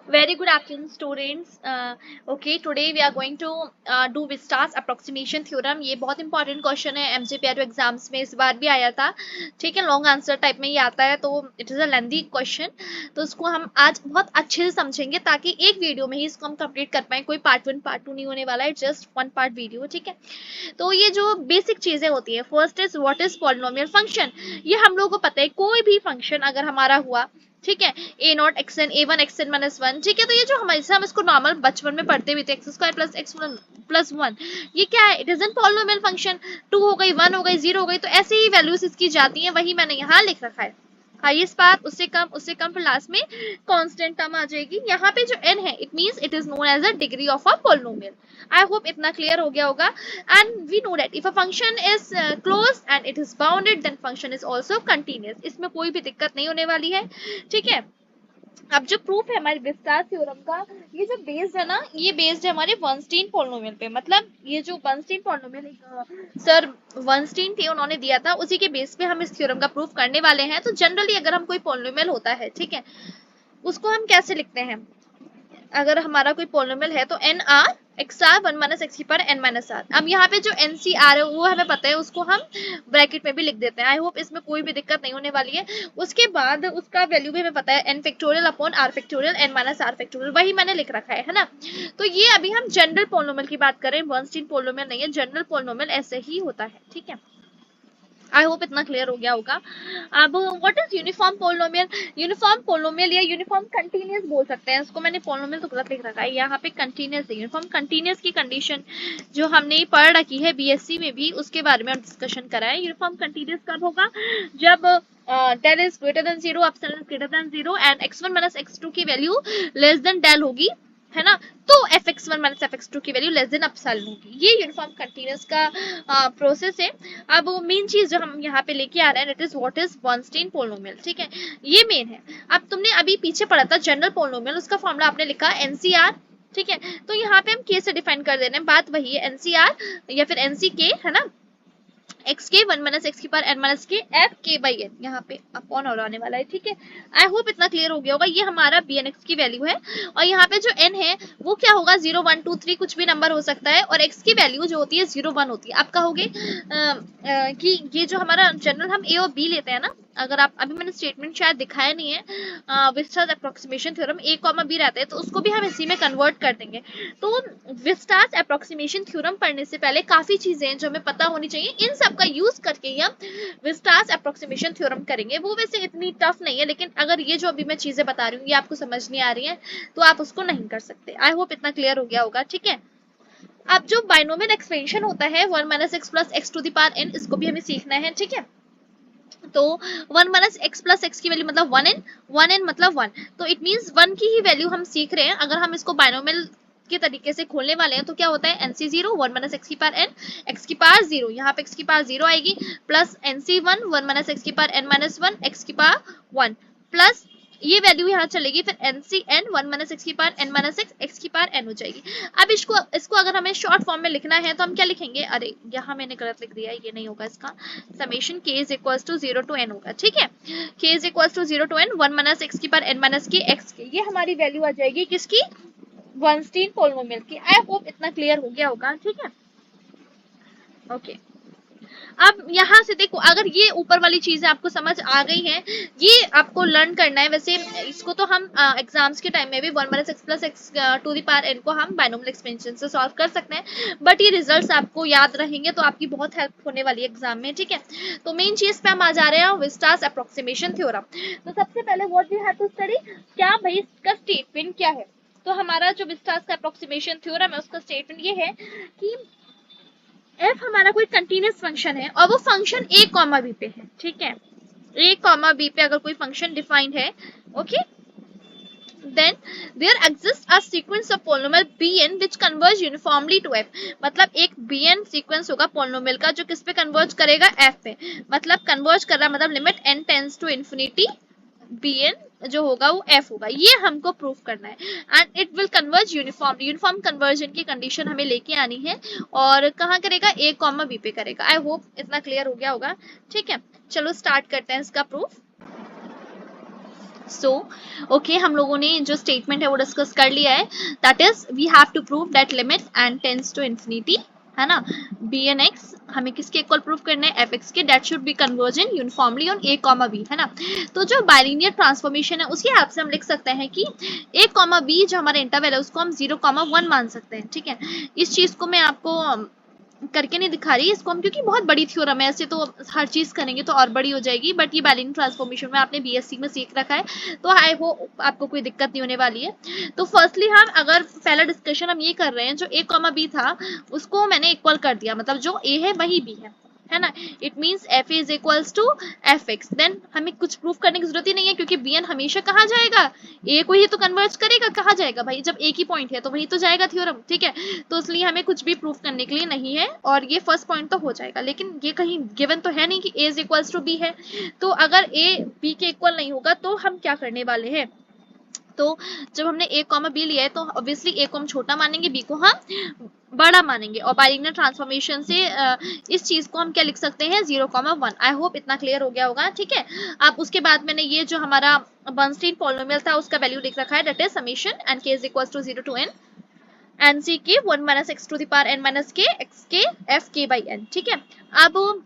Very good afternoon, students. Okay, today we are going to do Vistas approximation theorem. ये बहुत important question है, एमसीपीआर exams में इस बार भी आया था. ठीक है, लॉन्ग आंसर टाइप में ही आता है, तो it is a lengthy question. तो इसको हम आज बहुत अच्छे से समझेंगे ताकि एक वीडियो में ही इसको हम कंप्लीट कर पाए. कोई पार्ट 1 पार्ट 2 नहीं होने वाला है, जस्ट वन पार्ट वीडियो. ठीक है, तो ये जो बेसिक चीजें होती है, first is what is polynomial function. ये हम लोगों को पता है, कोई भी फंक्शन अगर हमारा हुआ, ठीक है, A nought X N A one X N minus one. ठीक है, तो ये जो हमारे हम इसको नॉर्मल बचपन में पढ़ते हुए थे, X square plus X plus one, ये क्या है? It is an polynomial function. Two हो गई, वन हो गई, जीरो हो गई, तो ऐसे ही वैल्यूज इसकी जाती हैं. वही मैंने यहाँ लिख रखा है. हाईएस्ट पावर उससे कम, फिर लास्ट में कांस्टेंट टर्म आ जाएगी. यहाँ पे जो n है, it means it is known as a degree of a polynomial. I hope इतना क्लियर हो गया होगा. And we know that if a function is close and it is bounded, then function is also continuous. इसमें कोई भी दिक्कत नहीं होने वाली है. ठीक है, अब जो प्रूफ है हमारे विस्तार थ्योरम का, ये जो बेस्ड है ना, ये बेस्ड है हमारे वनस्टीन पॉलिनोमियल पे. मतलब ये जो वनस्टीन पॉलिनोमियल एक सर वनस्टीन थे, उन्होंने दिया था, उसी के बेस पे हम इस थ्योरम का प्रूफ करने वाले हैं. तो जनरली अगर हम कोई पॉलिनोमियल होता है, ठीक है, उसको हम कैसे लिखते हैं? अगर हमारा कोई पॉलिनोमियल है तो N R X R one minus x की पावर एन माइनस आर. अब यहाँ पे जो एन सी आर है वो हमें पता है, उसको हम ब्रैकेट में भी लिख देते हैं. आई होप इसमें कोई भी दिक्कत नहीं होने वाली है. उसके बाद उसका वैल्यू भी हमें पता है, N factorial upon R factorial N minus R factorial, वही मैंने लिख रखा है ना. तो ये अभी हम जनरल पॉलिनोमियल की बात करें, वनस्टीन पॉलिनोमियल नहीं है. जनरल पॉलिनोमियल ऐसे ही होता है. ठीक है, आई होप इतना क्लियर हो गया होगा. अब what is uniform polynomial? Uniform polynomial या यूनिफॉर्म कंटीन्यूअस बोल सकते हैं इसको. मैंने पोलिनोमियल तो गलत लिख रखा है, यहाँ पे कंटीन्यूअस है. यूनिफॉर्म कंटीन्यूअस की कंडीशन जो हमने पढ़ रखी है बीएससी में भी, उसके बारे में हम डिस्कशन करा है. यूनिफॉर्म कंटीन्यूअस कब होगा? जब del is greater than zero, epsilon is greater than zero, and x1 minus x2 की वैल्यू लेस देन डेल होगी, है ना. तो fx1 माइनस fx2 की वैल्यू लेस देन एप्सिलॉन होगी. ये यूनिफॉर्म कंटीन्यूअस का प्रोसेस है. अब मेन चीज जो हम यहाँ पे लेके आ रहे हैं, it is what is Bernstein polynomial. ठीक है, ये मेन है. अब तुमने अभी पीछे पढ़ा था जनरल पोलिनोमियल, उसका फॉर्मूला आपने लिखा एनसीआर. ठीक है, तो यहाँ पे हम के से डिफाइन कर दे रहे हैं. बात वही है, एनसीआर या फिर एनसी के, है ना. X k one minus x की power N minus k f के बाई एन, यहाँ पे अपॉन और आने वाला है. ठीक है, आई होप इतना क्लियर हो गया होगा. ये हमारा बी एन एक्स की वैल्यू है, और यहाँ पे जो एन है वो क्या होगा? 0 1 2 3 कुछ भी नंबर हो सकता है, और एक्स की वैल्यू जो होती है 0 1 होती है. आप कहोगे कि ये जो हमारा जनरल हम ए और बी लेते हैं ना, अगर आप अभी मैंने स्टेटमेंट शायद दिखाया नहीं है, विस्टास अप्रोक्सीमेशन थ्योरम ए कॉमा बी रहता है, तो उसको भी हम इसी में कन्वर्ट कर देंगे. तो विस्टास अप्रोक्सीमेशन थ्योरम पढ़ने से पहले काफी चीजें हैं जो हमें पता होनी चाहिए. इन सब का यूज करके ही हम विस्टास अप्रोक्सीमेशन थ्योरम करेंगे. वो वैसे इतनी टफ नहीं है, लेकिन अगर ये जो अभी मैं चीजें बता रही हूँ ये आपको समझ नहीं आ रही है, तो आप उसको नहीं कर सकते. आई होप इतना क्लियर हो गया होगा. ठीक है, अब जो बाइनोमियल एक्सपेंशन होता है, 1 minus x plus x to the power N, इसको भी हमें सीखना है. ठीक है, तो 1 माइनस एक्स प्लस एक्स की वैल्यू मतलब 1n मतलब 1. तो इट मींस 1 की ही वैल्यू हम सीख रहे हैं. अगर हम इसको बाइनोमियल के तरीके से खोलने वाले हैं तो क्या होता है? एनसी जीरो, 1 माइनस एक्स की पावर एन, एक्स की पावर जीरो, यहाँ पे एक्स की पावर जीरो आएगी, plus NC one, 1 minus x की power N minus one, X की पावर 1, प्लस ये वैल्यू यहाँ चलेगी, फिर N C N, 1 minus x की power N minus X, X की पावर एन हो जाएगी. अब इसको अगर हमें शॉर्ट फॉर्म में लिखना है तो हम क्या लिखेंगे? अरे यहाँ मैंने गलत लिख दिया है, ये नहीं होगा इसका. Summation k is equal to 0 to n होगा. ठीक है, k is equal to 0 to n, 1 minus x की power n minus k x k. ये हमारी वैल्यू आ जाएगी किसकी? वनस्टीन पोलिनोमियल की. आई होप इतना क्लियर हो गया होगा. ठीक है, ओके. अब यहाँ से देखो, अगर ये ऊपर वाली चीजें आपको समझ आ गई हैं, ये आपको लर्न करना है. वैसे इसको तो हम एग्जाम्स के टाइम में भी 1 minus x plus x to the power n को हम बाइनोमियल एक्सपेंशन से सॉल्व कर सकते हैं, बट ये रिजल्ट्स आपको याद रहेंगे तो आपकी बहुत हेल्प होने वाली है एग्जाम में. ठीक है, तो मेन चीज पे हम आ जा रहे हैं, विस्टास अप्रोक्सीमेशन थ्योरम. तो सबसे पहले what we have to study, क्या भाई इसका स्टेटमेंट क्या है? तो हमारा जो विस्टास का अप्रोक्सीमेशन थ्योरम है, उसका स्टेटमेंट ये है कि एफ हमारा कोई कंटीन्यूअस फंक्शन है और वो फंक्शन ए कॉमा बी पे है. ठीक है, ए कॉमा बी पे अगर कोई फंक्शन डिफाइंड है, okay, then there exists a sequence of polynomial bn which converge uniformly to f. मतलब एक bn सीक्वेंस होगा पोलिनोमियल का जो किस पे कन्वर्ज करेगा? f पे. मतलब कन्वर्ज कर रहा, मतलब limit n tends to infinity, bn जो होगा वो f होगा. ये हमको प्रूफ करना है, and it will converge uniform. Uniform conversion की कंडीशन हमें लेके आनी है, और कहाँ करेगा? a कॉमा b पे करेगा. आई होप इतना क्लियर हो गया होगा. ठीक है, चलो स्टार्ट करते हैं इसका प्रूफ. सो ओके, हम लोगों ने जो स्टेटमेंट है वो डिस्कस कर लिया है, that is we have to prove that limit n tends to infinity, है ना, बी एन एक्स हमें किसके इक्वल प्रूव करना है, एफ एक्स के, that should be convergent uniformly on a comma b, है ना। तो जो बाइलिनियर ट्रांसफॉर्मेशन है उसके हेल्प से हम लिख सकते हैं कि ए कॉमा बी जो हमारा इंटरवल है उसको हम 0,1 मान सकते हैं, ठीक है। इस चीज को मैं आपको करके नहीं दिखा रही इसको हम, क्योंकि बहुत बड़ी थ्योरम है, ऐसे तो हर चीज करेंगे तो और बड़ी हो जाएगी, बट ये बाइलिनियर ट्रांसफॉर्मेशन में आपने बीएससी में सीख रखा है, तो आई होप आपको कोई दिक्कत नहीं होने वाली है। तो फर्स्टली हम अगर पहला डिस्कशन हम ये कर रहे हैं, जो ए कॉमा बी था उसको मैंने इक्वल कर दिया, मतलब जो ए है वही बी है ना। It means f is equals to f x, then हमें कुछ प्रूफ करने की जरूरत ही नहीं है, क्योंकि बी एन हमेशा कहाँ जाएगा, ए को ही तो कन्वर्ज करेगा, कहाँ जाएगा भाई, जब एक ही पॉइंट है तो वही तो जाएगा थ्योरम, ठीक है। तो इसलिए हमें कुछ भी प्रूफ करने के लिए नहीं है, और ये फर्स्ट पॉइंट तो हो जाएगा, लेकिन ये कहीं गिवन तो है नहीं कि ए इज इक्वल्स टू बी है। तो अगर ए बी के इक्वल नहीं होगा तो हम क्या करने वाले हैं, तो जब हमने ए कॉमा बी लिया है तो ऑब्वियसली ए को हम छोटा मानेंगे, बी को हम बड़ा मानेंगे, और बाइलिनियर ट्रांसफॉर्मेशन से इस चीज को हम क्या लिख सकते हैं, 0,1। आई होप इतना क्लियर हो गया होगा, ठीक है। अब उसके बाद मैंने ये जो हमारा बर्नस्टीन पॉलिनोमियल था उसका वैल्यू लिख रखा है, that is summation n k is equals to 0 to N n C k 1 minus x to the power N minus k x k f के बाई एन, ठीक है। अब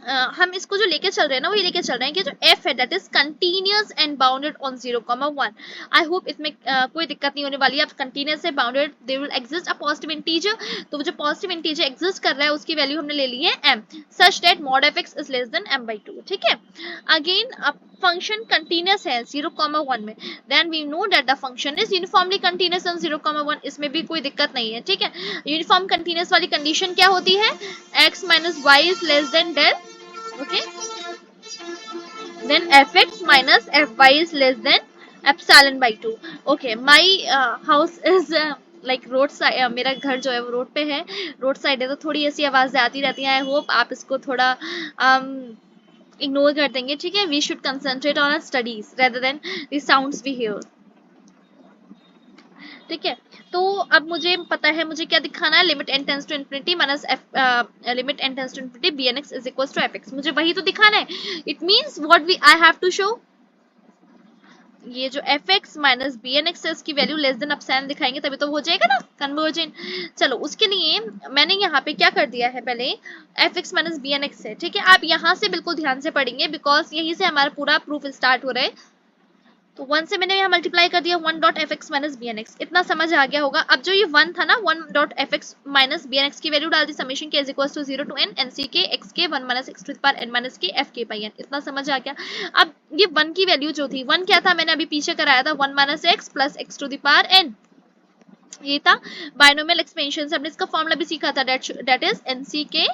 हम इसको जो लेके चल रहे हैं ना, वो ये लेके चल रहे हैं कि जो f है that is continuous and bounded on 0,1। I hope इसमें कोई दिक्कत नहीं होने वाली है। अब कंटीन्यूअस है, bounded, there will exist a positive integer, तो जो पॉजिटिव इंटीजर एग्जिस्ट कर रहा है उसकी वैल्यू हमने ले ली है m, such that mod f x is less then m/2, ठीक है। अगेन अब फंक्शन कंटीन्यूअस है 0,1 में, then we know that the function is uniformly continuous on 0,1, इसमें भी कोई दिक्कत नहीं है, ठीक है। यूनिफॉर्म कंटीन्यूअस वाली कंडीशन क्या होती है, x minus y is less than del, okay, then fx minus fy is less than epsilon by 2. Okay, my house is like road side, मेरा घर जो है वो रोड पे है, रोड साइड है, तो थोड़ी ऐसी आवाजें आती रहती हैं। आई होप आप इसको थोड़ा इग्नोर कर देंगे, ठीक है। We should concentrate on our studies rather than the sounds we hear, ठीक है। तो अब मुझे पता है मुझे क्या दिखाना है, limit n tends to infinity minus f, limit n tends to infinity b n x is equals to f x, मुझे वही तो दिखाना है। It means what we I have to show, ये जो f x minus b n x है उसकी value less than epsilon दिखाएंगे तभी तो हो जाएगा ना कन्वर्जेंट। चलो उसके लिए मैंने यहाँ पे क्या कर दिया है, पहले f x minus b n x है, ठीक है। आप यहाँ से बिल्कुल ध्यान से पढ़ेंगे, बिकॉज यहीं से हमारा पूरा प्रूफ स्टार्ट हो रहा है। तो 1 से मैंने यहाँ मल्टीप्लाई कर दिया 1 dot f x minus b n x, इतना समझ आ गया होगा। अब जो ये 1 था ना, 1 dot f x minus b n x की वैल्यू डाल दी, समेशन के is equals to 0 to N n C k x के 1 minus x to the power N minus k f के बाई एन, इतना समझ आ गया। अब ये 1 की वैल्यू जो थी, 1 क्या था, मैंने अभी पीछे कराया था 1 minus x plus x to the power n, ये था बाइनोमियल एक्सपेंशन से हमने इसका फॉर्मूला भी सीखा था, दैट इज एनसी के,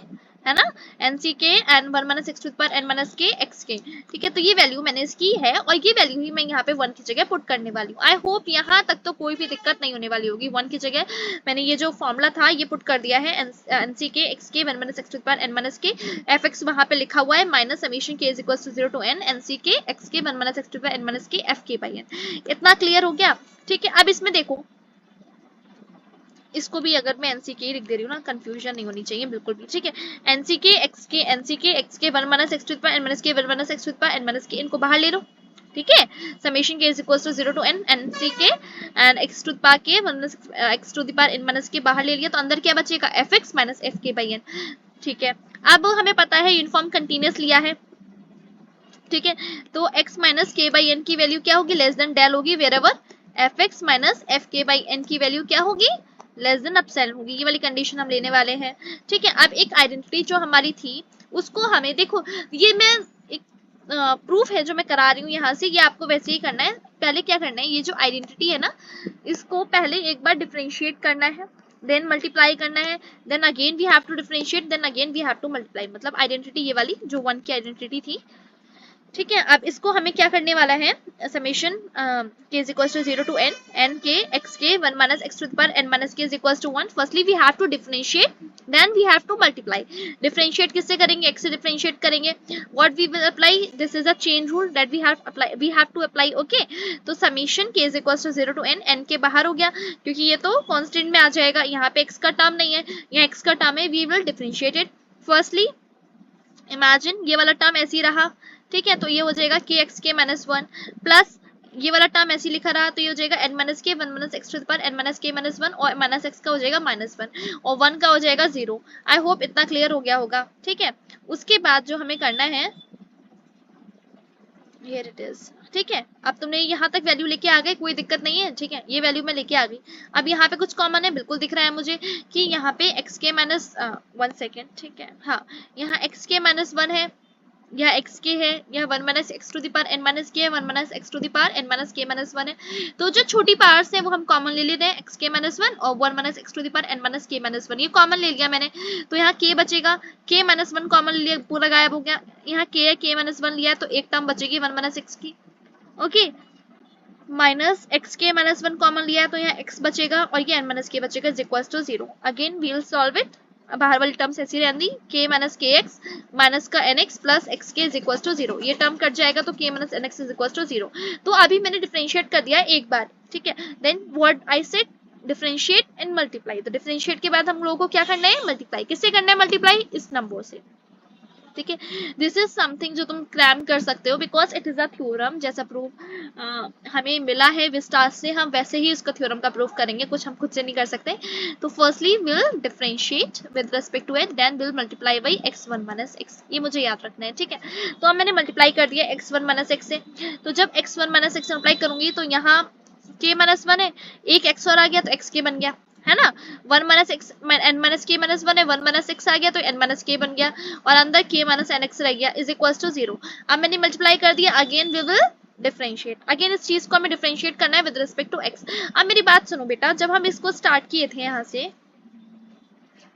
है ना, n C k n 1 minus x to the power N minus k x k, ठीक है। तो ये वैल्यू मैंने इसकी है, और ये वैल्यू ही मैं यहाँ पे 1 की जगह पुट करने वाली हूँ। आई होप यहाँ तक तो कोई भी दिक्कत नहीं होने वाली होगी। 1 की जगह मैंने ये जो फॉर्मूला था ये पुट कर दिया है, एनसी के एक्स के 1 minus x to the power N minus k f x वहां पे लिखा हुआ है, माइनस समेशन के is equals to 0 to N NC k x के 1 minus x to the power N minus k f के by n, इतना clear हो गया, ठीक है। अब इसमें देखो, इसको भी अगर मैं एनसी के लिख दे रही हूँ ना, कंफ्यूजन नहीं होनी चाहिए बिल्कुल भी, ठीक है। एनसी के एक्स के 1 minus x to the power N minus K 1 minus x to the power N minus K, इनको बाहर ले लो, ठीक है। समेशन के is equals to 0 to N NC K and X to the power K 1 minus x to the power N minus K बाहर ले लिया, तो अंदर क्या बचेगा, एफ एक्स माइनस एफ के बाई एन, ठीक है। अब हमें पता है यूनिफॉर्म कंटीन्यूअस लिया है, ठीक है। तो x माइनस के बाई एन की वैल्यू क्या होगी, लेस देन डेल होगी, wherever f x minus F के बाई एन की वैल्यू क्या होगी, लेस देन एप्सिलॉन होगी। ये वाली कंडीशन हम लेने वाले हैं, ठीक है। अब एक आइडेंटिटी जो हमारी थी उसको हमें देखो, ये मैं एक प्रूफ है जो मैं करा रही हूँ यहाँ से, ये आपको वैसे ही करना है। पहले क्या करना है, ये जो आइडेंटिटी है ना, इसको पहले एक बार डिफरेंशिएट करना है, देन मल्टीप्लाई करना है, then again we have to differentiate, then again we have to multiply, मतलब आइडेंटिटी ये वाली जो 1 की आइडेंटिटी थी, ठीक है। अब इसको हमें क्या करने वाला है, समेशन के is equals to 0 to N N के एक्स के 1 minus x to the power N minus के is equals to 1। Firstly we have to differentiate, then we have to multiply. Differentiate किससे करेंगे, एक्स से डिफरेंशिएट करेंगे। What we will apply, this is a chain rule that we have to apply, okay. तो summation के is equals to 0 to N, N के बाहर हो गया क्योंकि ये तो कांस्टेंट में आ जाएगा, यहाँ पे एक्स का टर्म नहीं है, यहाँ एक्स का टर्म है, we will differentiate it. Firstly imagine ये वाला टर्म ऐसे ही रहा, ठीक है, तो ये हो जाएगा के एक्स के माइनस वन प्लस ये वाला टर्म ऐसे लिखा रहा तो ये हो जाएगा n minus k one minus x to the power N minus के माइनस वन और माइनस एक्स का हो जाएगा माइनस वन और वन का हो जाएगा 0। आई होप इतना क्लियर हो गया होगा। ठीक है, उसके बाद जो हमें करना है, हियर इट इज। ठीक है, अब तुमने यहाँ तक वैल्यू लेके आ गए, कोई दिक्कत नहीं है। ठीक है, ये वैल्यू मैं लेके आ गई। अब यहाँ पे कुछ कॉमन है, बिल्कुल दिख रहा है मुझे कि यहाँ पे एक्स के माइनस वन सेकेंड। ठीक है, हाँ, यहाँ एक्स के माइनस वन है, यह एक्स के है, यह one minus x to the power N minus k है, one minus x to the power N minus के माइनस वन है। तो जो छोटी पावर्स है वो हम कॉमन ले रहे हैं, एक्स के माइनस वन और one minus x to the power N minus के माइनस वन, ये कॉमन ले लिया मैंने। तो यहाँ के बचेगा, के माइनस वन कॉमन लिया, पूरा गायब हो गया। यहाँ के है, के माइनस वन लिया तो एक टर्म बचेगी वन माइनस एक्स की। ओके, माइनस एक्स के माइनस वन कॉमन लिया है तो यहाँ एक्स बचेगा और ये एन माइनस के बचेगा is equal to 0। Again we will solve it, बाहर वाली टर्म्स ऐसी रहती, k minus k x minus का n x plus x k is equal to 0, ये टर्म कट जाएगा तो k minus N x is equal to 0। तो अभी मैंने डिफरेंशिएट कर दिया एक बार। ठीक है, then what I said, differentiate and multiply. तो डिफरेंशिएट के बाद हम लोगों को क्या करना है, मल्टीप्लाई। किससे करना है मल्टीप्लाई, इस नंबर से। ठीक है, दिस इज समथिंग जो तुम क्लैम कर सकते हो because it is a theorem. जैसा प्रूफ हमें मिला है विस्तार से, हम वैसे ही उसका थ्योरम का प्रूफ करेंगे, कुछ हम खुद से नहीं कर सकते। तो firstly will differentiate with respect to h, then will multiply by x1 minus x, ये मुझे याद रखना है। ठीक है, तो अब मैंने मल्टीप्लाई कर दिया x1 माइनस एक्स से। तो जब x1 माइनस एक्स मल्टीप्लाई करूंगी तो यहाँ k माइनस वन है, एक x और आ गया तो x k बन गया, है ना। One minus x N minus के माइनस वन है, वन माइनस एक्स आ गया तो एन माइनस के बन गया और अंदर के माइनस एन एक्स रह गया इज इक्वल टू 0। अब मैंने मल्टीप्लाई कर दिया, again we will differentiate. Again इस चीज को हमें डिफरेंशिएट करना है विद रिस्पेक्ट टू एक्स। अब मेरी बात सुनो बेटा, जब हम इसको स्टार्ट किए थे यहाँ से,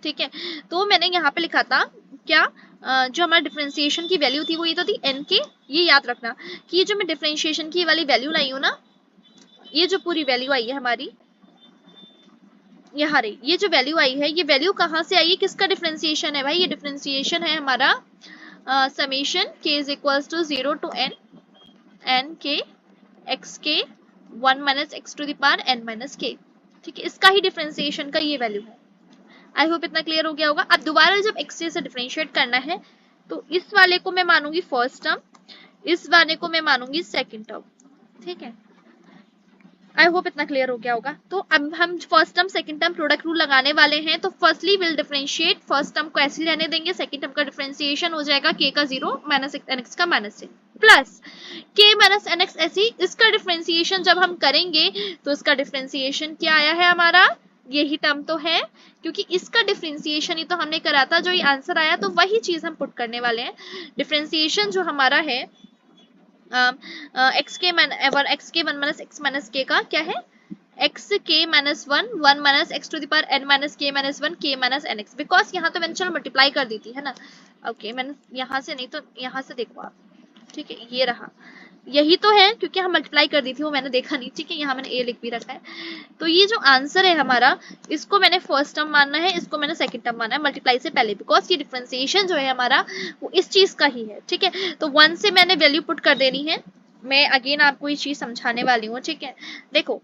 ठीक है, तो मैंने यहाँ पे लिखा था क्या, जो हमारा डिफरेंशिएशन की वैल्यू थी वो ये तो थी एन के। ये याद रखना कि ये जो मैं डिफरेंशिएशन की वाली वैल्यू लाई हूँ ना, ये जो पूरी वैल्यू आई है हमारी यहाँ रही, ये जो वैल्यू आई है, ये वैल्यू कहाँ से आई है, किसका डिफरेंशिएशन है भाई, ये डिफरेंशिएशन है हमारा समेशन के is equals to 0 to N N के x k one minus x to the power N minus k. ठीक है, इसका ही डिफरेंशिएशन का ये वैल्यू है। आई होप इतना क्लियर हो गया होगा। अब दोबारा जब एक्स से डिफरेंशिएट करना है तो इस वाले को मैं मानूंगी फर्स्ट टर्म, इस वाले को मैं मानूंगी सेकेंड टर्म। ठीक है, आई होप इतना क्लियर हो गया होगा। तो अब हम first term second term product rule लगाने वाले हैं। तो firstly will differentiate, first term को ऐसे ही रहने देंगे, सेकंड टर्म का डिफरेंशिएशन हो जाएगा के का 0 माइनस एन एक्स का माइनस से plus K minus N x. ऐसी इसका डिफरेंशिएशन जब हम करेंगे तो इसका डिफरेंशिएशन क्या आया है हमारा, यही टर्म तो है, क्योंकि इसका डिफरेंशिएशन ही तो हमने करा था। जो ये आंसर आया तो वही चीज हम पुट करने वाले हैं। डिफरेंशिएशन जो हमारा है x k one minus X minus के का क्या है, एक्स के minus one one minus x to the power N minus के minus one k minus N x. Because यहाँ तो मैंने चलो मल्टीप्लाई कर दी थी, है ना। ओके, मैंने यहाँ से नहीं तो यहाँ से देखो आप। ठीक है, ये रहा, यही तो है, क्योंकि हम मल्टीप्लाई कर दी थी वो मैंने देखा नहीं। ठीक है, यहाँ मैंने ए लिख भी रखा है। तो ये जो आंसर है हमारा, इसको मैंने फर्स्ट टर्म मानना है, इसको मैंने सेकंड टर्म मानना है मल्टीप्लाई से पहले, बिकॉज ये डिफरेंशिएशन जो है हमारा वो इस चीज का ही है। ठीक है, तो वन से मैंने वैल्यू पुट कर देनी है। मैं अगेन आपको ये चीज समझाने वाली हूँ। ठीक है, देखो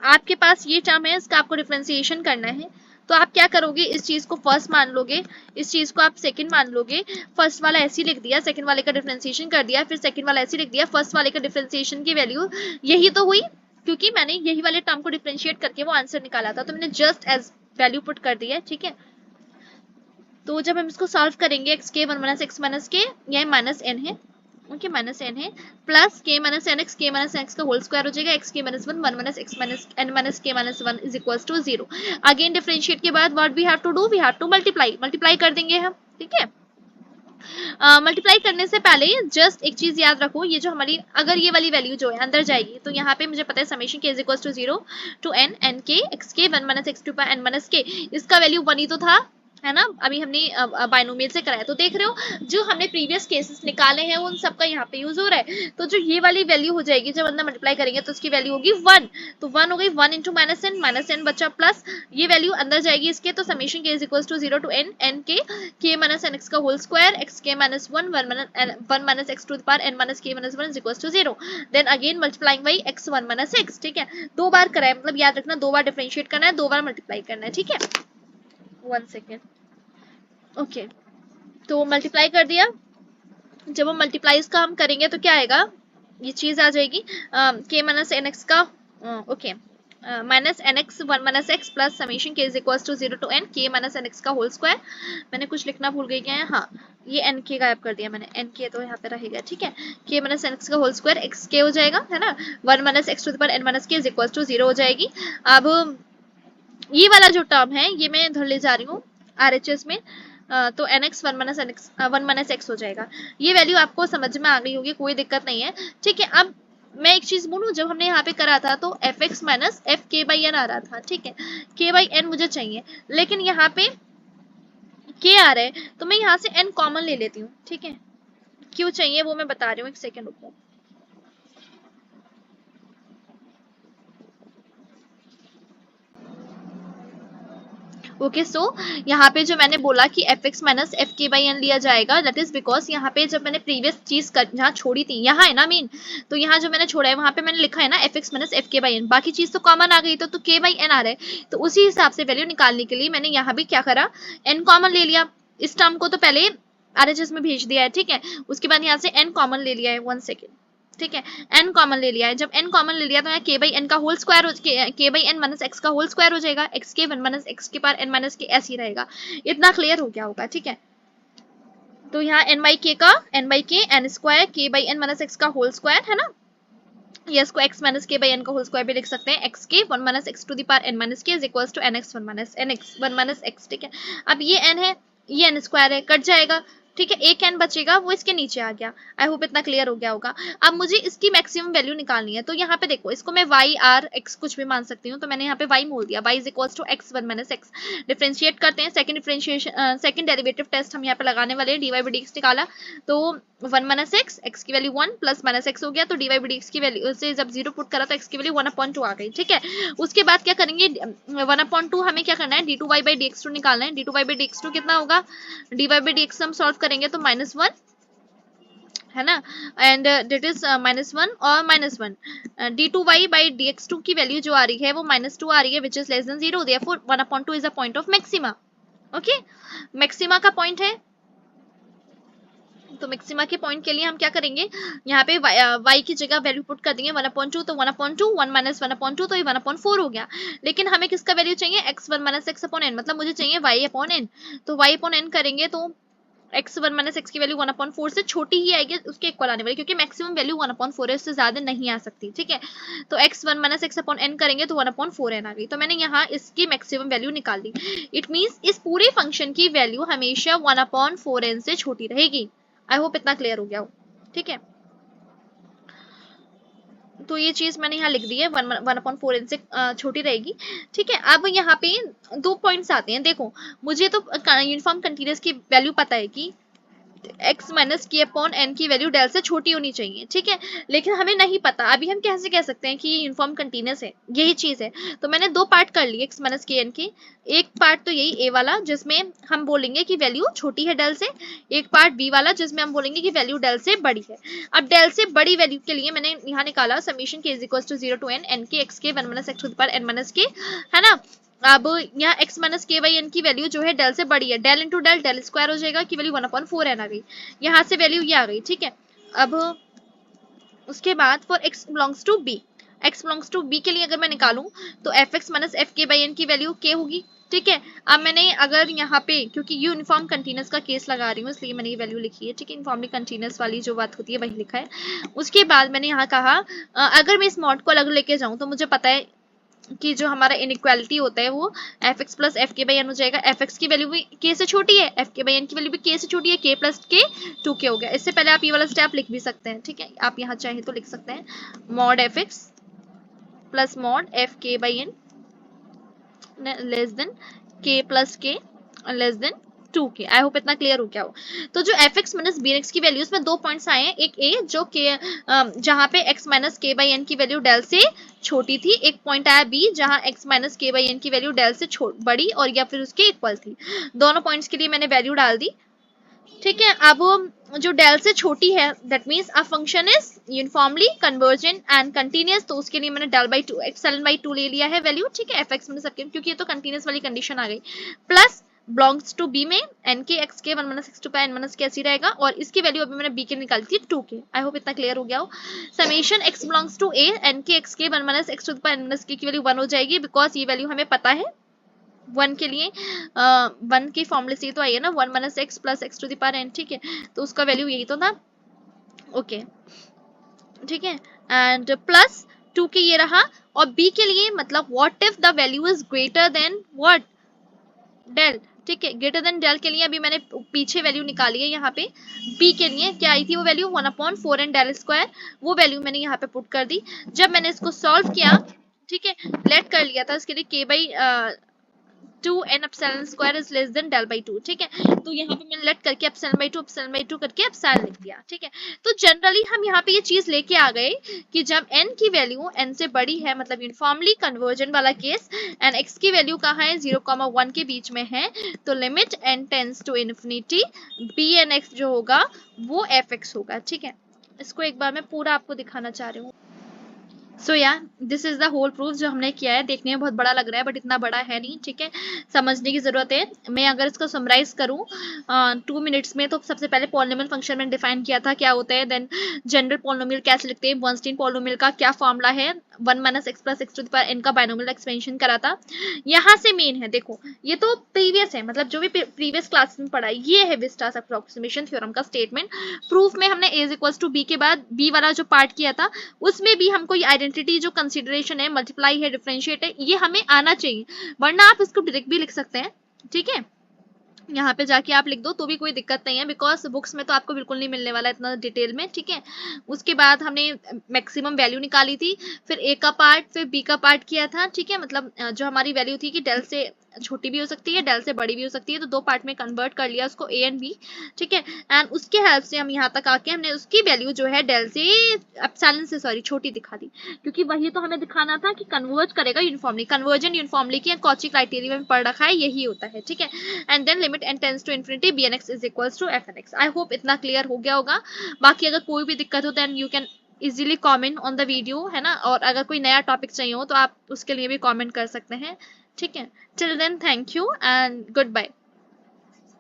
आपके पास ये टर्म है, इसका आपको डिफरेंशिएशन करना है। तो आप क्या करोगे, इस चीज को फर्स्ट मान लोगे, इस चीज को आप सेकंड मान लोगे। फर्स्ट वाला ऐसे लिख दिया, सेकंड वाले का डिफरेंशिएशन कर दिया, फिर सेकंड वाला ऐसे लिख दिया। फर्स्ट वाले का डिफरेंशिएशन की वैल्यू यही तो हुई, क्योंकि मैंने यही वाले टर्म को डिफरेंशिएट करके वो आंसर निकाला था, तो मैंने जस्ट एज वैल्यू पुट कर दिया है। ठीक है, तो जब हम इसको सॉल्व करेंगे, x k one minus X minus K, यह माइनस एन है, ओके माइनस एन है, plus K minus N X, के माइनस एक्स का होल स्क्वायर हो जाएगा, एक्स के minus one one minus X minus N minus के minus one is equal to 0। Again differentiate के बाद what we have to do, we have to multiply, multiply कर देंगे हम। ठीक है, मल्टीप्लाई करने से पहले जस्ट एक चीज याद रखो, ये जो हमारी अगर ये वाली वैल्यू जो है अंदर जाएगी तो यहाँ पे मुझे पता है समेशन के is equal to 0 to N N के x k one minus x to power N minus k, इसका वैल्यू 1 ही तो था, है ना। अभी हमने बाइनोमियल से कराया, तो देख रहे हो जो हमने प्रीवियस केसेस निकाले हैं उन सबका यहाँ पे यूज हो रहा है। तो जो ये वाली वैल्यू हो जाएगी जब अंदर मल्टीप्लाई करेंगे तो उसकी वैल्यू होगी 1। तो 1 हो गई, 1 इंटू माइनस एन बचा, प्लस ये वैल्यू अंदर जाएगी इसके, तो समेशन के is equal to 0 to N N K minus N x का होल स्क्वायर, एक्स के minus one one minus x to the power N minus के minus one is equal to 0। Then again multiplying by X one minus X. ठीक है, 2 बार कराए, मतलब याद रखना 2 बार differentiate करना है, 2 बार मल्टीप्लाई करना है। ठीक है, 1 सेकेंड। ओके, तो मल्टीप्लाई कर दिया, जब हम मल्टीप्लाइज का हम करेंगे तो क्या आएगा, ये चीज आ जाएगी k माइनस एन एक्स का, okay, minus N x one minus x plus summation के is equal to 0 to n k minus N x का होल स्क्वायर। मैंने कुछ लिखना भूल गई क्या है, हाँ ये एन के गायब कर दिया मैंने, एन के तो यहाँ पे रहेगा, ठीक है, k माइनस एन एक्स का होल स्क्वायर एक्स के हो जाएगा, है ना, 1 minus x to the power n minus के इज इक्वल टू 0 हो जाएगी। अब ये वाला जो टर्म है ये मैं इधर ले जा रही हूँ RHS में, तो n x one minus x हो जाएगा। ये वैल्यू आपको समझ में आ गई होगी, कोई दिक्कत नहीं है, ठीक है। अब मैं एक चीज बोलूं, जब हमने यहाँ पे करा था तो एफ एक्स माइनस एफ के बाई एन आ रहा था, ठीक है, के बाई एन मुझे चाहिए, लेकिन यहाँ पे के आ रहा है तो मैं यहाँ से एन कॉमन ले लेती हूँ, ठीक है, क्यों चाहिए वो मैं बता रही हूँ, एक सेकेंड रुको। ओके सो यहाँ पे जो मैंने बोला कि एफ एक्स माइनस एफ के बाई एन लिया जाएगा, दैट इज बिकॉज यहाँ पे जब मैंने प्रीवियस चीज जहाँ छोड़ी थी, यहाँ है ना मीन, तो यहाँ जो मैंने छोड़ा है वहां पे मैंने लिखा है ना एफ एक्स माइनस एफ के बाई एन, बाकी चीज तो कॉमन आ गई, तो के बाई एन आ रहा है, तो उसी हिसाब से वैल्यू निकालने के लिए मैंने यहाँ भी क्या करा, एन कॉमन ले लिया, इस टर्म को तो पहले RHS में भेज दिया है, ठीक है, उसके बाद यहाँ से एन कॉमन ले लिया है, 1 सेकेंड, ठीक है, n कॉमन ले लिया है, जब n कॉमन ले लिया तो यहाँ k बाई एन का whole square k by N minus x का होल स्क्वायर हो जाएगा, x के 1 माइनस एक्स के पार n माइनस के ऐसे ही रहेगा, इतना क्लियर हो गया होगा, ठीक है। तो यहाँ n बाई के का n by K N square k by N minus x का होल स्क्वायर, है ना, या इसको x माइनस के बाई एन का होल स्क्वायर भी लिख सकते हैं, x के 1 minus x to the power n minus के is equals to nx 1 minus nx 1 minus x, ठीक है। अब ये n है, ये n स्क्वायर है, कट जाएगा, ठीक है, एक n बचेगा वो इसके नीचे आ गया। आई होप इतना क्लियर हो गया होगा। अब मुझे इसकी मैक्सिमम वैल्यू निकालनी है, तो यहाँ पे देखो इसको मैं y r x कुछ भी मान सकती हूँ, तो मैंने यहाँ पे y मोल दिया, y is equals to x 1 minus x. Differentiate करते हैं, second differentiation second derivative test हम यहाँ पे लगाने वाले हैं, dy बाई dx निकाला तो 1 माइनस एक्स, एक्स की वैल्यू 1 प्लस माइनस एक्स हो गया, तो dy बाई dx की वैल्यू से जब 0 पुट करा तो x की वैल्यू 1/2 आ गई, ठीक है। उसके बाद क्या करेंगे, 1/2 हमें क्या करना है, d2y बाई dx2 निकालना है, d2y बाई dx2 कितना होगा, dy बाई dx हम सॉल्व करेंगे तो -1, है ना, एंड डेट इज -1 और -1, d2y बाई dx2 की वैल्यू जो आ रही है वो -2 आ रही है, which is less then 0, therefore 1/2 is a point of maxima, okay, maxima का पॉइंट है। तो मैक्सिमा के पॉइंट के लिए हम क्या करेंगे, यहाँ पे y की जगह वैल्यू पुट कर देंगे 1/2, तो 1/2 1 माइनस 1/2 तो ये 1/4 हो गया, लेकिन हमें किसका वैल्यू चाहिए, x 1 minus x upon n, मतलब मुझे चाहिए y अपॉन एन, तो y अपॉन एन करेंगे तो x 1 माइनस एक्स की वैल्यू 1/4 से छोटी ही आएगी, उसके इक्वल आने वाली, क्योंकि मैक्सिमम वैल्यू 1/4 है, उससे ज्यादा नहीं आ सकती, ठीक है। तो x 1 minus x upon n करेंगे तो 1/4 एन आ गई, तो मैंने यहाँ इसकी मैक्सिमम वैल्यू निकाल ली। इट मीन्स इस पूरे फंक्शन की वैल्यू हमेशा 1/4 एन से छोटी रहेगी। आई होप इतना क्लियर हो गया हो, ठीक है। तो ये चीज मैंने यहाँ लिख दी है, 1/4 एन से छोटी रहेगी, ठीक है। अब यहाँ पे 2 पॉइंट्स आते हैं, देखो मुझे तो यूनिफॉर्म कंटीन्यूअस की वैल्यू पता है कि x माइनस के अपॉन एन की वैल्यू डेल से छोटी होनी चाहिए, ठीक है, लेकिन हमें नहीं पता, अभी हम कैसे कह सकते हैं कि ये यूनिफॉर्म कंटीन्यूअस है, यही चीज है। तो मैंने 2 पार्ट कर लिए x माइनस के एन की, एक पार्ट तो यही a वाला जिसमें हम बोलेंगे कि वैल्यू छोटी है डेल से, एक पार्ट b वाला जिसमें हम बोलेंगे कि वैल्यू डेल से बड़ी है। अब डेल से बड़ी वैल्यू के लिए मैंने यहाँ निकाला समीशन के is equal to 0 to n k x के 1 minus x to the power n minus k, है ना। अब यहाँ x माइनस के बाई एन की वैल्यू जो है डेल से बड़ी है, del into del del square हो जाएगा, की वैल्यू 1/4 एन आ गई, यहाँ से वैल्यू ये आ गई, ठीक है। अब उसके बाद for x belongs to b, x belongs to b के लिए अगर मैं निकालूं तो एफ एक्स माइनस एफ के बाई एन की वैल्यू k होगी, ठीक है। अब मैंने अगर यहाँ पे क्योंकि यूनिफॉर्म कंटीन्यूअस का केस लगा रही हूँ इसलिए मैंने ये वैल्यू लिखी है, ठीक है, यूनिफॉर्मली कंटीन्यूअस वाली जो बात होती है वही लिखा है। उसके बाद मैंने यहाँ कहा अगर मैं इस मॉड को अलग लेके जाऊँ तो मुझे पता है कि जो हमारा इनइक्वालिटी होता है वो एफ एक्स प्लस एफ के बाई एन हो जाएगा, एफ एक्स की वैल्यू भी के से छोटी है, एफ के बाई एन की वैल्यू भी के से छोटी है, के प्लस के 2k हो गया। इससे पहले आप ये वाला स्टेप लिख भी सकते हैं, ठीक है, आप यहाँ चाहे तो लिख सकते हैं mod f x plus mod f के by n less than k plus k less than 2k। I hope इतना क्लियर हो गया हो। तो जो f x minus b x की वैल्यूज में 2 पॉइंट्स आए हैं, एक ए जो के जहां पे x माइनस के बाई एन की वैल्यू डेल से छोटी थी, एक पॉइंट आया बी जहां x माइनस के बाई एन की वैल्यू डेल से बड़ी और या फिर उसके इक्वल थी। दोनों पॉइंट्स के लिए मैंने वैल्यू डाल दी, ठीक है। अब जो डेल से छोटी है that means a function is uniformly convergent and continuous, तो उसके लिए मैंने डेल बाई 2 एक्सएलएन बाई 2 ले लिया है वैल्यू, ठीक है, एफ एक्स में सबके, क्योंकि ये तो कंटीन्यूअस वाली कंडीशन आ गई, प्लस बिलोंग्स टू बी में एन के एक्स के 1 minus x to power N minus k ऐसी रहेगा, और इसकी वैल्यू अभी मैंने बी के निकाली थी 2 के। आई होप इतना क्लियर हो गया हो। Summation x belongs to a n के एक्स के 1 minus x to power N minus k की वैल्यू 1 हो जाएगी, बिकॉज ये वैल्यू हमें पता है 1 के लिए। 1 के फॉर्मूले से तो आई है ना 1 minus x plus x to the power n, ठीक है, तो उसका वैल्यू यही तो था। ओके ठीक है, एंड प्लस 2 के ये रहा, और बी के लिए मतलब what if the value is greater than what del, ठीक है, ग्रेटर देन डेल के लिए अभी मैंने पीछे वैल्यू निकाली है। यहाँ पे बी के लिए क्या आई थी वो वैल्यू 1/4 एन डेल स्क्वायर, वो वैल्यू मैंने यहाँ पे पुट कर दी। जब मैंने इसको सॉल्व किया, ठीक है, लेट कर लिया था इसके लिए k by 2 n epsilon square is less than del by 2, ठीक है, तो यहाँ पे मैंने लेट करके एप्सिलॉन बाई 2 करके एप्सिलॉन लिख दिया, ठीक है। तो जनरली हम यहाँ पे ये चीज लेके आ गए कि जब n की वैल्यू n से बड़ी है, मतलब यूनिफॉर्मली कन्वर्जन वाला केस, एंड x की वैल्यू कहाँ है 0,1 के बीच में है, तो limit n tends to infinity bn(x) जो होगा वो fx होगा, ठीक है। इसको एक बार मैं पूरा आपको दिखाना चाह रही हूँ। सो या this is the whole proof जो हमने किया है। देखने में बहुत बड़ा लग रहा है बट इतना बड़ा है नहीं, ठीक है, समझने की जरूरत है। मैं अगर इसको समराइज करूं 2 मिनट्स में, तो सबसे पहले पॉलिनोमियल फंक्शन मैंने डिफाइन किया था क्या होता है, देन जनरल पॉलिनोमियल कैसे लिखते हैं, बर्नस्टीन पॉलिनोमियल का क्या फॉर्मूला है, 1 minus x plus x to the power n का बाइनोमियल एक्सपेंशन करा था। यहाँ से मेन है, देखो ये तो प्रीवियस है, मतलब जो भी प्रीवियस क्लास में पढ़ा है, ये है विस्टास अप्रोक्सीमेशन थ्योरम का स्टेटमेंट। प्रूफ में हमने a is equals to b के बाद b वाला जो पार्ट किया था, उसमें भी हमको ये आइडेंटिटी जो कंसीडरेशन है, मल्टीप्लाई है, डिफरेंशिएट है, ये हमें आना चाहिए, वरना आप इसको डायरेक्ट भी लिख सकते हैं, ठीक है, यहाँ पे जाके आप लिख दो तो भी कोई दिक्कत नहीं है, बिकॉज बुक्स में तो आपको बिल्कुल नहीं मिलने वाला इतना डिटेल में, ठीक है। उसके बाद हमने मैक्सिमम वैल्यू निकाली थी, फिर ए का पार्ट फिर बी का पार्ट किया था, ठीक है, मतलब जो हमारी वैल्यू थी कि डेल से छोटी भी हो सकती है, डेल से बड़ी भी हो सकती है, तो 2 पार्ट में कन्वर्ट कर लिया उसको ए एंड बी, ठीक है, एंड उसके हेल्प से हम यहाँ तक आके हमने उसकी वैल्यू जो है डेल से एप्सिलॉन से सॉरी छोटी दिखा दी, क्योंकि वही तो हमें दिखाना था कि कन्वर्ज करेगा यूनिफॉर्मली, कन्वर्जन यूनिफॉर्मली की कॉची क्राइटेरिया में पढ़ रखा है, यही होता है, ठीक है। And then limit n tends to infinity bnx is equals to fnx। I hope इतना क्लियर हो गया होगा। बाकी अगर कोई भी दिक्कत हो then you can easily comment on the video, है ना, और अगर कोई नया टॉपिक चाहिए हो तो आप उसके लिए भी कमेंट कर सकते हैं, ठीक है। Till then thank you and good bye.